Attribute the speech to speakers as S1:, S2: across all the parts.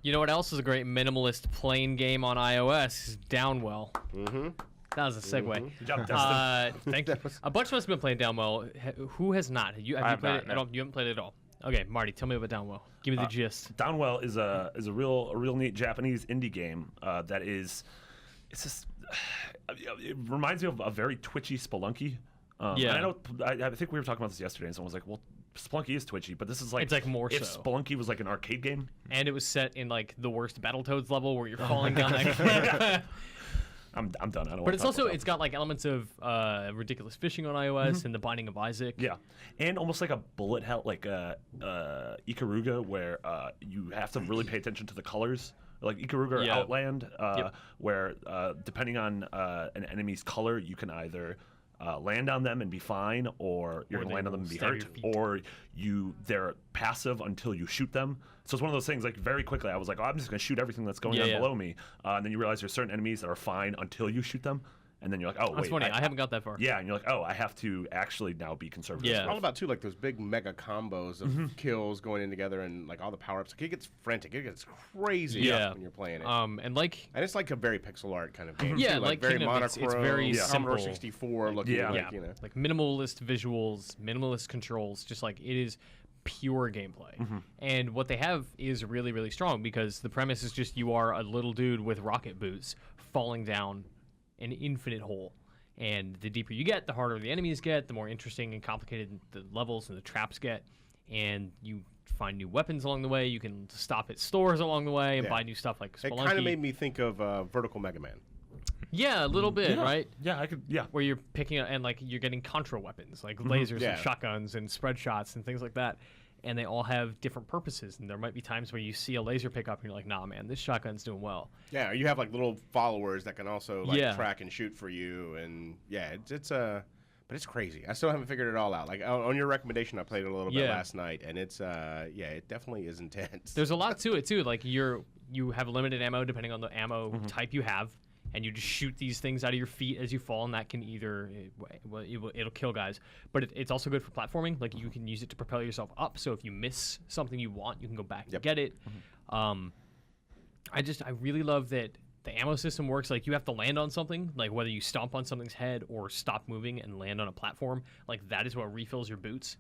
S1: You know what else is a great minimalist plain game on iOS? Is Downwell.
S2: Mm-hmm.
S1: That was a segue.
S3: Good job, Dustin.
S1: Thank you. A bunch of us have been playing Downwell. Who has not? Have you played
S4: not,
S1: it
S4: no.
S1: at all? You haven't played it at all. Okay, Marty, tell me about Downwell. Give me the gist.
S3: Downwell is a real neat Japanese indie game that is. It's just. It reminds me of a very twitchy Spelunky.
S1: Yeah.
S3: And I think we were talking about this yesterday, and someone was like, "Well, Spelunky is twitchy, but this is like
S1: It's like more
S3: if
S1: so.
S3: Spelunky was like an arcade game."
S1: And it was set in like the worst Battletoads level where you're falling down that.
S3: I'm done. I don't.
S1: But it's also it's got like elements of ridiculous fishing on iOS and the Binding of Isaac.
S3: Yeah, and almost like a bullet hell, like Ikaruga, where you have to really pay attention to the colors, like Ikaruga or
S1: Yeah.
S3: Outland, where depending on an enemy's color, you can either land on them and be fine, or you're
S1: Or
S3: gonna
S1: they
S3: land on
S1: will
S3: them and be
S1: stab
S3: hurt,
S1: your feet.
S3: or they're passive until you shoot them. So it's one of those things. Like very quickly, I was like, "Oh, I'm just gonna shoot everything that's going on
S1: Yeah.
S3: below me," and then you realize there's certain enemies that are fine until you shoot them, and then you're like, "Oh,
S1: That's
S3: wait,
S1: funny. I haven't got that far.
S3: yeah," and you're like, "Oh, I have to actually now be conservative."
S1: Yeah.
S2: It's all about too, like those big mega combos of kills going in together, and like all the power ups. Like, it gets frantic. It gets crazy
S1: Yeah.
S2: when you're playing it.
S1: And like
S2: And it's like a very pixel art kind of game.
S1: Yeah,
S2: too,
S1: like
S2: very
S1: kind of
S2: monochrome.
S1: it's very
S2: Commodore
S1: simple.
S2: 64 looking.
S3: Yeah.
S2: Like, you know.
S1: like minimalist visuals, minimalist controls, just like it is pure gameplay. And what they have is really, really strong because the premise is just you are a little dude with rocket boots falling down an infinite hole. And the deeper you get, the harder the enemies get, the more interesting and complicated the levels and the traps get. And you find new weapons along the way. You can stop at stores along the way and
S2: Yeah.
S1: buy new stuff like
S2: It
S1: Spelunky.
S2: kind of made me think of Vertical Mega Man.
S1: Yeah, a little bit, right?
S3: Yeah, I could. Yeah.
S1: Where you're picking up and like you're getting contra weapons like lasers
S2: Yeah.
S1: and shotguns and spread shots and things like that, and they all have different purposes. And there might be times where you see a laser pick up and you're like, nah, man, this shotgun's doing well.
S2: Yeah, you have like little followers that can also like
S1: Yeah.
S2: track and shoot for you, and yeah, but it's crazy. I still haven't figured it all out. Like on your recommendation, I played it a little bit
S1: Yeah.
S2: last night, and it's it definitely is intense.
S1: There's a lot to it too. Like you have limited ammo depending on the ammo type you have, and you just shoot these things out of your feet as you fall, and that can either it'll kill guys, but it's also good for platforming. Like you can use it to propel yourself up. So if you miss something you want, you can go back and get it. I really love that the ammo system works. Like you have to land on something, like whether you stomp on something's head or stop moving and land on a platform. Like that is what refills your boots.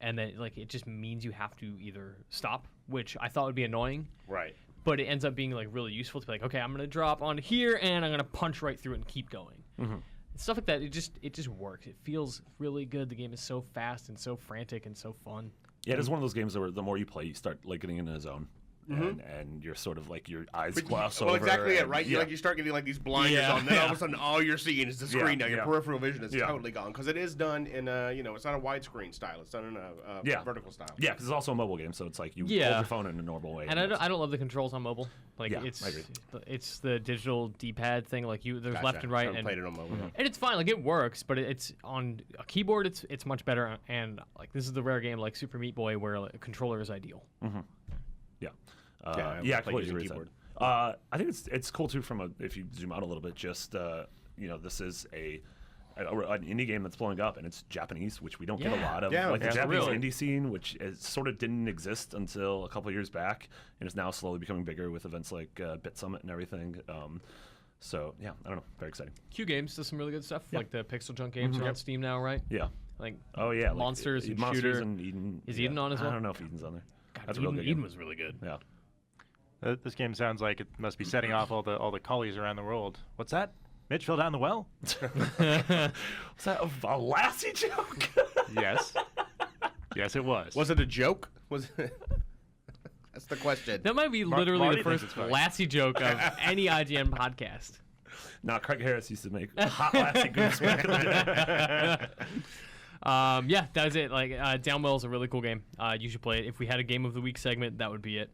S1: And then like it just means you have to either stop, which I thought would be annoying.
S2: Right.
S1: But it ends up being like really useful to be like, okay, I'm gonna drop on here and I'm gonna punch right through it and keep going. And stuff like that. It just works. It feels really good. The game is so fast and so frantic and so fun.
S3: Yeah, it is one of those games where the more you play, you start like getting into a zone, and you're sort of like your eyes gloss over.
S2: Well, exactly it,
S3: and-
S2: right?
S3: Yeah.
S2: You start getting like these blinders
S1: Yeah.
S2: on, then all of a sudden all you're seeing is the screen now. Your
S3: yeah.
S2: peripheral vision is
S3: Yeah.
S2: totally gone because it is done in it's not a widescreen style. It's done in a vertical style.
S3: Yeah, because it's also a mobile game, so it's like you
S1: Yeah.
S3: hold your phone in a normal way.
S1: And I don't love the controls on mobile. Like
S3: Yeah,
S1: it's
S3: I agree.
S1: it's the digital D-pad thing. Like there's
S2: Gotcha.
S1: left and right,
S2: Haven't
S1: and
S2: played it on mobile.
S1: and it's fine. Like it works, but it's on a keyboard. It's much better. And like this is the rare game like Super Meat Boy where like, a controller is ideal.
S3: Yeah.
S2: I
S3: Yeah,
S2: play
S3: completely
S2: using
S3: agree with
S2: keyboard.
S3: that. I think it's cool too from if you zoom out a little bit, just this is an indie game that's blowing up, and it's Japanese, which we don't get a
S1: Yeah.
S3: lot of.
S2: Yeah,
S3: like the
S2: yeah,
S3: Japanese
S1: really.
S3: indie scene, which sort of didn't exist until a couple of years back, and is now slowly becoming bigger with events like Bit Summit and everything. So yeah, I don't know, very exciting.
S1: Q Games does some really good stuff.
S3: Yeah.
S1: Like the Pixel Junk games are on Steam now, right?
S3: Yeah.
S1: Like
S3: Oh yeah. like,
S1: Monsters and
S3: Monsters
S1: Shooter.
S3: and Eden.
S1: Is Eden on as well?
S3: I don't know if Eden's on there.
S1: God,
S3: That's a real
S1: Eden,
S3: good
S1: Eden
S3: game.
S1: was really good.
S3: Yeah.
S4: This game sounds like it must be setting off all the collies around the world. What's that? Mitch fell down the well?
S3: Was that a Lassie joke?
S4: Yes. Yes, it was.
S2: Was it a joke? Was that's the question.
S1: That might be literally
S4: Marty
S1: the
S4: thinks
S1: first
S4: it's funny.
S1: Lassie joke of any IGN podcast.
S3: Nah, Craig Harris used to make hot Lassie goose back in the day.
S1: Yeah, that's it. Like Downwell is a really cool game. You should play it. If we had a Game of the Week segment, that would be it.